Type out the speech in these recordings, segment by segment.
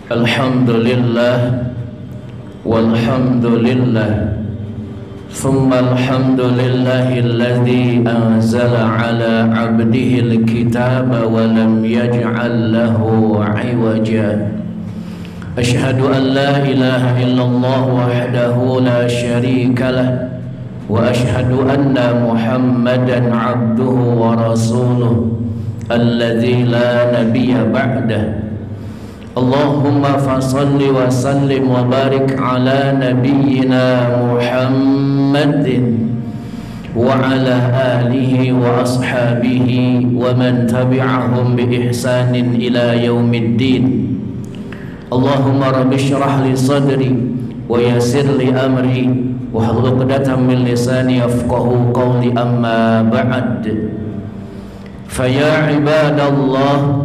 Alhamdulillah walhamdulillah thumma alhamdulillahilladzi anzala ala abdihil kitaba wa lam yaj'al lahu 'iwaja. Ashhadu an la ilaha illallah wahdahu la syarika lah wa ashhadu anna Muhammadan 'abduhu wa rasuluh alladzi la nabiyya ba'dah. Allahumma fasalli wa sallim wa barik ala nabiyyina Muhammadin wa ala alihi wa ashabihi wa man tabi'ahum bi ihsanin ila yaumiddin. Allahumma rabbi shrah li sadri wa yassir li amri wa hlul 'uqdatam min lisani yafqahu qawli, amma ba'd. Fa ya ibadallah,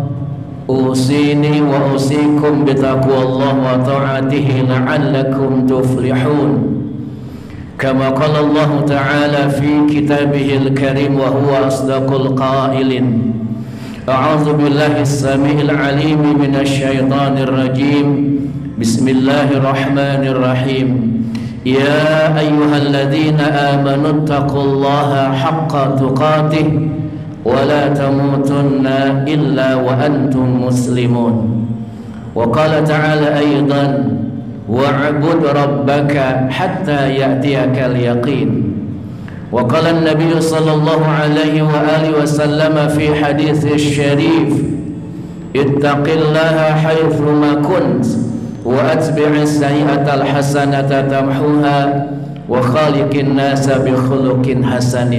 usini wa usikum bitaqwallah wa ta'atihi la'allakum tuflihun. Kama qala Allah ta'ala fi kitabihil karim wa huwa asdaqul qailin. A'udzu billahi as-sami'il 'alim minasy syaithanir rajim. Bismillahirrahmanirrahim. Ya ayyuhalladzina amanu taqullaha haqqa tuqatih ولا تموتن إلا وأنتم مسلمون. وقال تعالى أيضا واعبد ربك حتى يأتيك اليقين. وقال النبي صلى الله عليه وآله وسلم في حديث الشريف اتق الله حيثما كنت وأتبع السيئة الحسنة تمحوها وخالق الناس بخلق حسن.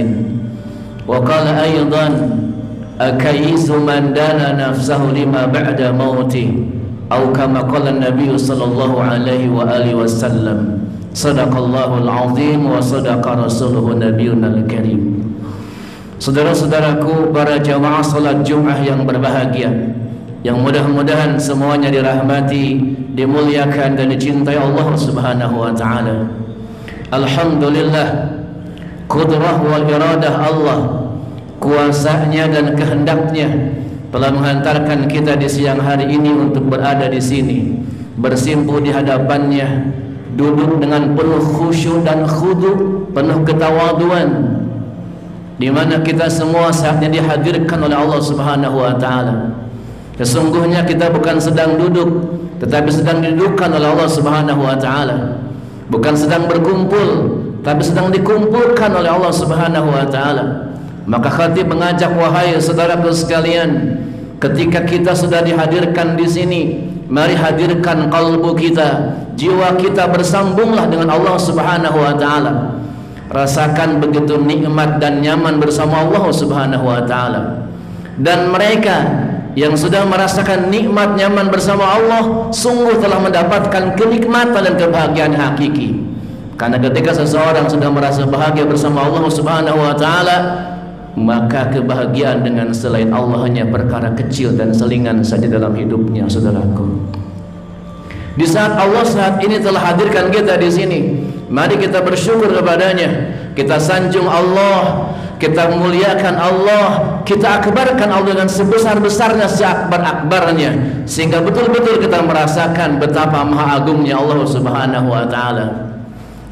وقال أيضا أكيس من دان نفسه لما بعد موته أو كما قال النبي صلى الله عليه وآله وسلم. صدق الله العظيم وصدق رسوله نبينا الكريم. Saudara-saudaraku, para jamaah salat Jumat yang berbahagia, yang mudah-mudahan semuanya dirahmati, dimuliakan dan dicintai Allah Subhanahu wa taala. Alhamdulillah, kudrah wal iradah Allah, kuasanya dan kehendaknya telah menghantarkan kita di siang hari ini untuk berada di sini, bersimpuh di hadapannya, duduk dengan penuh khusyuk dan khudu', penuh ketawaduan, di mana kita semua saatnya dihadirkan oleh Allah Subhanahu wa taala. Sesungguhnya kita bukan sedang duduk, tetapi sedang didudukkan oleh Allah Subhanahu wa taala. Bukan sedang berkumpul, tapi sedang dikumpulkan oleh Allah Subhanahu wa taala. Maka khatib mengajak, wahai saudaraku sekalian, ketika kita sudah dihadirkan di sini, mari hadirkan kalbu kita, jiwa kita bersambunglah dengan Allah Subhanahu wa taala. Rasakan begitu nikmat dan nyaman bersama Allah Subhanahu wa taala. Dan mereka yang sudah merasakan nikmat nyaman bersama Allah sungguh telah mendapatkan kenikmatan dan kebahagiaan hakiki. Karena ketika seseorang sudah merasa bahagia bersama Allah Subhanahu wa taala, maka kebahagiaan dengan selain Allah hanya perkara kecil dan selingan saja dalam hidupnya, saudaraku. Di saat Allah saat ini telah hadirkan kita di sini, mari kita bersyukur kepadanya. Kita sanjung Allah, kita muliakan Allah, kita akbarkan Allah dengan sebesar-besarnya, seakbar-akbarnya, sehingga betul-betul kita merasakan betapa maha agungnya Allah Subhanahu wa taala.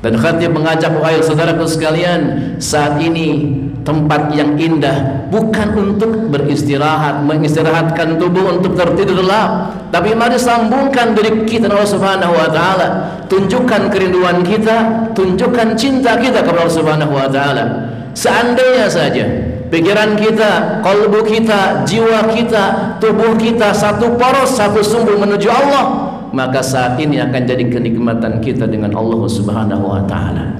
Dan khatib mengajak, wahai saudaraku sekalian, saat ini tempat yang indah bukan untuk beristirahat, mengistirahatkan tubuh untuk tertidur lelap, tapi mari sambungkan diri kita dengan Allah Subhanahu wa taala. Tunjukkan kerinduan kita, tunjukkan cinta kita kepada Allah Subhanahu wa taala. Seandainya saja pikiran kita, kalbu kita, jiwa kita, tubuh kita satu poros, satu sumbu menuju Allah, maka saat ini akan jadi kenikmatan kita dengan Allah Subhanahu wa taala.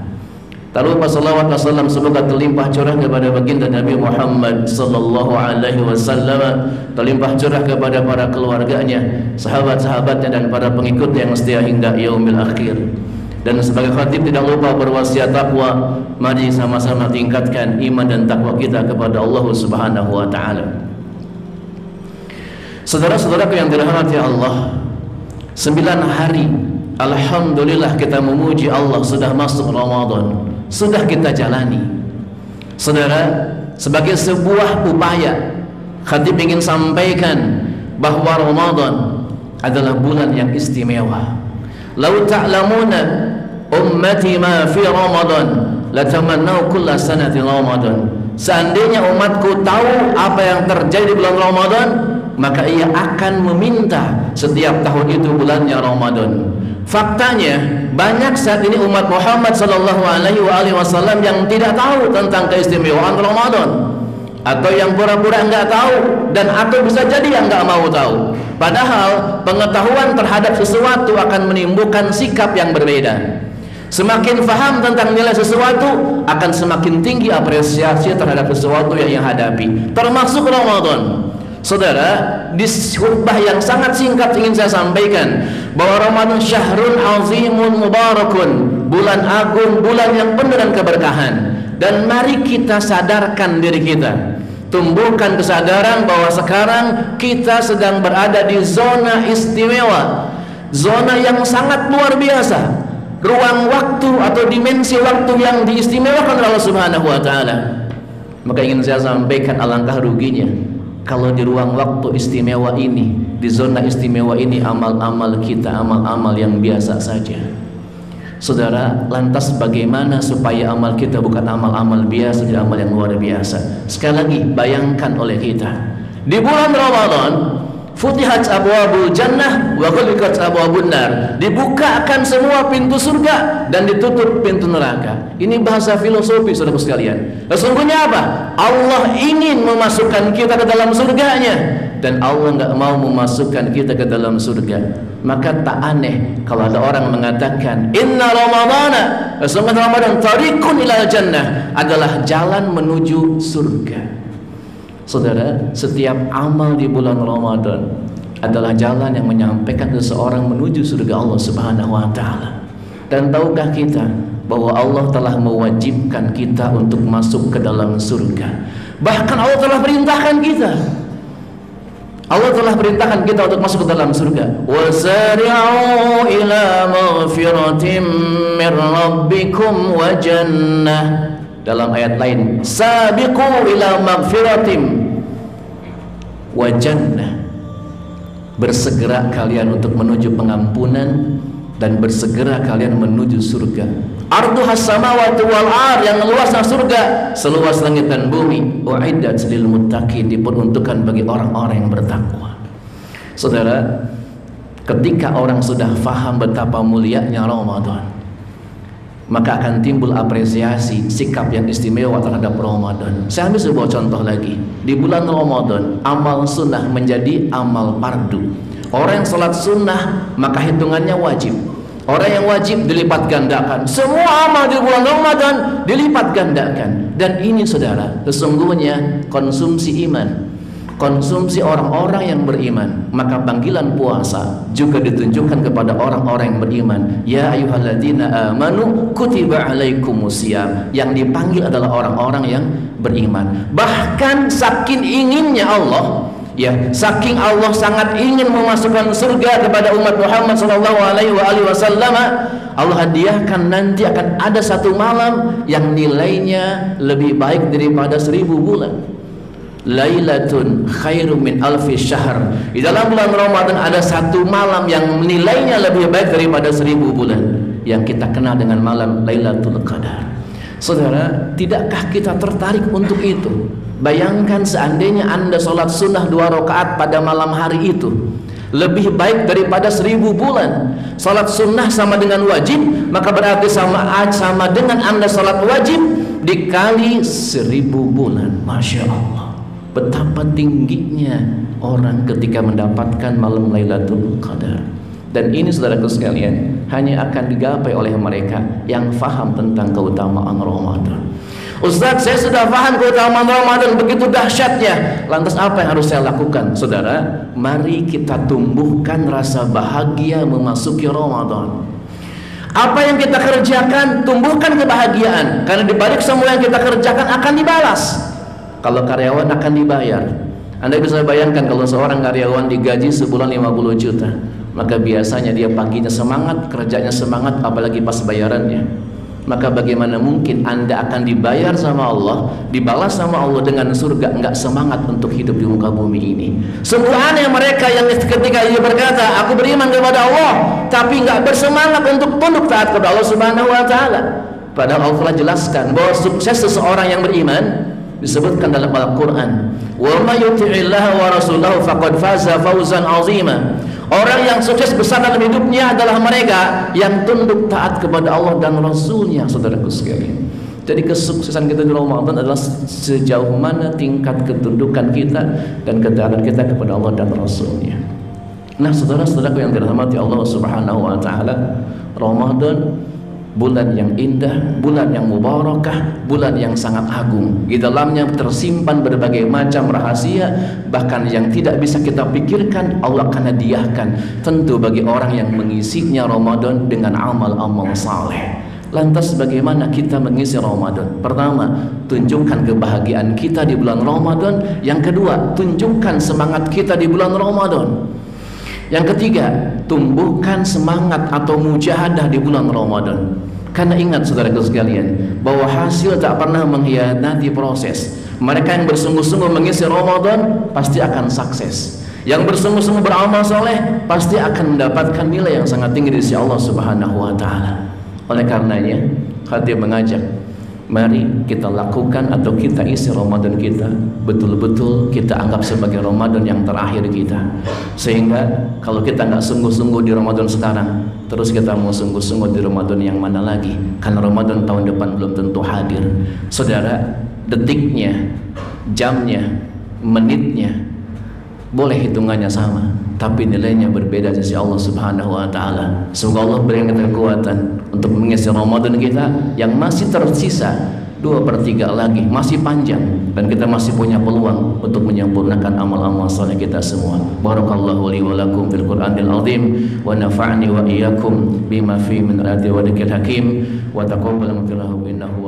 Tak lupa salawat wassalam semoga terlimpah curah kepada baginda Nabi Muhammad sallallahu alaihi wasallam, terlimpah curah kepada para keluarganya, sahabat-sahabatnya dan para pengikutnya yang setia hingga yaumil akhir. Dan sebagai khatib tidak lupa berwasiat takwa, mari sama-sama tingkatkan iman dan takwa kita kepada Allah Subhanahu wa taala. Saudara-saudaraku yang dirahmati Allah, 9 hari alhamdulillah kita memuji Allah sudah masuk Ramadan, sudah kita jalani. Saudara, sebagai sebuah upaya, khatib ingin sampaikan bahwa Ramadan adalah bulan yang istimewa. Lau ta'lamuna ummati ma fi Ramadan latamannau kulla sanati Ramadan. Seandainya umatku tahu apa yang terjadi di bulan Ramadan, maka ia akan meminta setiap tahun itu bulannya Ramadan. Faktanya banyak saat ini umat Muhammad sallallahu alaihi wasallam yang tidak tahu tentang keistimewaan Ramadan, atau yang pura-pura enggak tahu, dan atau bisa jadi yang enggak mau tahu. Padahal pengetahuan terhadap sesuatu akan menimbulkan sikap yang berbeda. Semakin faham tentang nilai sesuatu, akan semakin tinggi apresiasi terhadap sesuatu yang ia hadapi, termasuk Ramadan. Saudara, di khutbah yang sangat singkat ingin saya sampaikan bahwa Ramadan syahrun azimun mubarakun, bulan agung, bulan yang penuh dengan keberkahan. Dan mari kita sadarkan diri kita, tumbuhkan kesadaran bahwa sekarang kita sedang berada di zona istimewa, zona yang sangat luar biasa, ruang waktu atau dimensi waktu yang diistimewakan oleh Allah Subhanahu wa taala. Maka ingin saya sampaikan, alangkah ruginya kalau di ruang waktu istimewa ini, di zona istimewa ini, amal-amal kita amal-amal yang biasa saja. Saudara, lantas bagaimana supaya amal kita bukan amal-amal biasa, jadi amal yang luar biasa? Sekali lagi, bayangkan oleh kita, di bulan Ramadan futihat abwabul jannah wa ghulqat abwabun nar, dibukakan semua pintu surga dan ditutup pintu neraka. Ini bahasa filosofi, saudara sekalian. Sesungguhnya apa? Allah ingin memasukkan kita ke dalam surganya, dan Allah enggak mau memasukkan kita ke dalam surga. Maka tak aneh kalau ada orang mengatakan inna ramadhana, sesungguhnya Ramadan tariqun ilal jannah, adalah jalan menuju surga. Saudara, setiap amal di bulan Ramadan adalah jalan yang menyampaikan seseorang menuju surga Allah Subhanahu wa taala. Dan tahukah kita bahwa Allah telah mewajibkan kita untuk masuk ke dalam surga? Bahkan Allah telah perintahkan kita. Allah telah perintahkan kita untuk masuk ke dalam surga. Wasari'u ila maghfiratin mir rabbikum wa jannah. Dalam ayat lain, sabiqu ila maghfiratin wa jannah. Bersegera kalian untuk menuju pengampunan dan bersegera kalian menuju surga. Arduhas samawati wal ar, yang luasnya surga seluas langit dan bumi. Uiddat lil muttaqin, diperuntukkan bagi orang-orang yang bertakwa. Saudara, ketika orang sudah faham betapa mulianya Ramadan, maka akan timbul apresiasi sikap yang istimewa terhadap Ramadan. Saya ambil sebuah contoh lagi. Di bulan Ramadan, amal sunnah menjadi amal fardu. Orang yang salat sunnah maka hitungannya wajib. Orang yang wajib dilipat gandakan. Semua amal di bulan Ramadan dilipat gandakan. Dan ini saudara, sesungguhnya konsumsi iman, konsumsi orang-orang yang beriman. Maka panggilan puasa juga ditunjukkan kepada orang-orang yang beriman. Ya ayyuhalladzina amanu kutiba alaikumusiyam. Yang dipanggil adalah orang-orang yang beriman. Bahkan saking inginnya Allah, ya, saking Allah sangat ingin memasukkan surga kepada umat Muhammad sallallahu alaihi wasallam, Allah hadiahkan nanti akan ada satu malam yang nilainya lebih baik daripada 1000 bulan. Lailatun khairum min alfi syahr. Di dalam bulan Ramadan ada satu malam yang nilainya lebih baik daripada 1000 bulan, yang kita kenal dengan malam Lailatul Qadar. Saudara, tidakkah kita tertarik untuk itu? Bayangkan seandainya Anda sholat sunnah 2 rakaat pada malam hari itu, lebih baik daripada 1000 bulan. Sholat sunnah sama dengan wajib, maka berarti sama dengan Anda sholat wajib dikali 1000 bulan. Masya Allah, betapa tingginya orang ketika mendapatkan malam Lailatul Qadar. Dan ini saudaraku sekalian, hanya akan digapai oleh mereka yang faham tentang keutamaan Ramadan. Ustaz, saya sudah paham keutamaan Ramadan begitu dahsyatnya, lantas apa yang harus saya lakukan? Saudara, mari kita tumbuhkan rasa bahagia memasuki Ramadan. Apa yang kita kerjakan, tumbuhkan kebahagiaan, karena dibalik semua yang kita kerjakan akan dibalas. Kalau karyawan akan dibayar. Anda bisa bayangkan kalau seorang karyawan digaji sebulan 50 juta, maka biasanya dia paginya semangat, kerjanya semangat, apalagi pas bayarannya. maka bagaimana mungkin Anda akan dibayar sama Allah, dibalas sama Allah dengan surga, enggak semangat untuk hidup di muka bumi ini? Sungguh aneh mereka yang ketika ia berkata aku beriman kepada Allah tapi enggak bersemangat untuk tunduk taat kepada Allah Subhanahu wa taala. Padahal Allah telah jelaskan bahwa sukses seseorang yang beriman disebutkan dalam Al-Qur'an, wa may yuti'illaha wa rasulahu faqad faza fawzan 'azima. Orang yang sukses besar dalam hidupnya adalah mereka yang tunduk taat kepada Allah dan Rasulnya, saudaraku sekalian. Jadi kesuksesan kita di Ramadan adalah sejauh mana tingkat ketundukan kita dan ketaatan kita kepada Allah dan Rasulnya. Nah, saudara-saudaraku yang dirahmati Allah Subhanahu wa taala, Ramadan bulan yang indah, bulan yang mubarakah, bulan yang sangat agung. Di dalamnya tersimpan berbagai macam rahasia, bahkan yang tidak bisa kita pikirkan Allah akan hadiahkan tentu bagi orang yang mengisinya Ramadan dengan amal-amal saleh. Lantas bagaimana kita mengisi Ramadan? Pertama, tunjukkan kebahagiaan kita di bulan Ramadan. Yang kedua, tunjukkan semangat kita di bulan Ramadan. Yang ketiga, tumbuhkan semangat atau mujahadah di bulan Ramadan. Karena ingat saudaraku sekalian, bahwa hasil tak pernah mengkhianati proses. Mereka yang bersungguh-sungguh mengisi Ramadan pasti akan sukses. Yang bersungguh-sungguh beramal soleh pasti akan mendapatkan nilai yang sangat tinggi di sisi Allah Subhanahu wa taala. Oleh karenanya, khatib mengajak, mari kita lakukan atau kita isi Ramadan kita betul-betul kita anggap sebagai Ramadan yang terakhir kita. Sehingga kalau kita nggak sungguh-sungguh di Ramadan sekarang, terus kita mau sungguh-sungguh di Ramadan yang mana lagi? Karena Ramadan tahun depan belum tentu hadir. Saudara, detiknya, jamnya, menitnya boleh hitungannya sama, tapi nilainya berbeda di sisi Allah Subhanahu wa taala. Semoga Allah berikan kita kekuatan untuk mengisi Ramadan kita yang masih tersisa 2/3 lagi, masih panjang, dan kita masih punya peluang untuk menyempurnakan amal-amal saleh kita semua. Barakallahu li wa lakum fil Qur'anil azim wa nafa'ni wa iyyakum bima fi min ayati wa dzikril hakim wa taqabbal minhu innahu